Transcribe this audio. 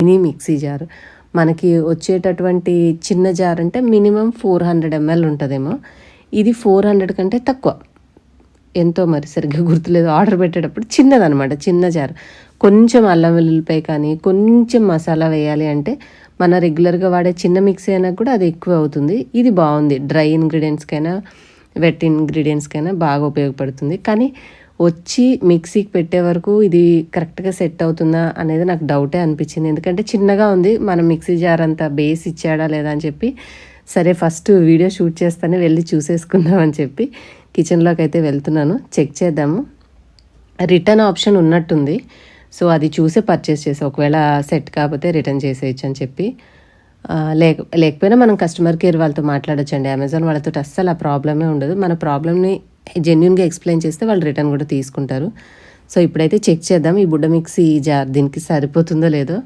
Mini mixie jar. మనకి వచ్చేటటువంటి చిన్న జార్ అంటే మినిమం 400 ml ఉంటుందేమో. ఇది 400 కంటే తక్కువ, ఎంతో మరి సరిగ్గా గుర్తులేదు. ఆర్డర్ పెట్టేటప్పుడు చిన్నదనమాట, చిన్న జార్. కొంచెం అల్లం వెల్లుల్లిపాయ కానీ కొంచెం మసాలా వేయాలి అంటే మన రెగ్యులర్గా వాడే చిన్న మిక్సీ అయినా కూడా అది ఎక్కువ అవుతుంది. ఇది బాగుంది, డ్రై ఇంగ్రీడియంట్స్కైనా వెట్ ఇంగ్రీడియంట్స్కైనా బాగా ఉపయోగపడుతుంది. కానీ వచ్చి మిక్సీకి పెట్టే వరకు ఇది కరెక్ట్గా సెట్ అవుతుందా అనేది నాకు డౌటే అనిపించింది. ఎందుకంటే చిన్నగా ఉంది, మనం మిక్సీ జార్ అంతా బేస్ ఇచ్చాడా లేదా అని చెప్పి, సరే ఫస్ట్ వీడియో షూట్ చేస్తానే వెళ్ళి చూసేసుకుందాం అని చెప్పి కిచెన్లోకి అయితే వెళ్తున్నాను. చెక్ చేద్దాము. రిటర్న్ ఆప్షన్ ఉన్నట్టుంది, సో అది చూసే పర్చేస్ చేసి ఒకవేళ సెట్ కాకపోతే రిటర్న్ చేసేయచ్చు అని చెప్పి. లేకపోయినా మనం కస్టమర్ కేర్ వాళ్ళతో మాట్లాడొచ్చండి. అమెజాన్ వాళ్ళతో అస్సలు ఆ ప్రాబ్లమే ఉండదు. మన ప్రాబ్లమ్ని జెన్యున్గా ఎక్స్ప్లెయిన్ చేస్తే వాళ్ళు రిటర్న్ కూడా తీసుకుంటారు. సో ఇప్పుడైతే చెక్ చేద్దాం ఈ బుడ్డ మిక్సీ జార్ దీనికి సరిపోతుందో లేదో.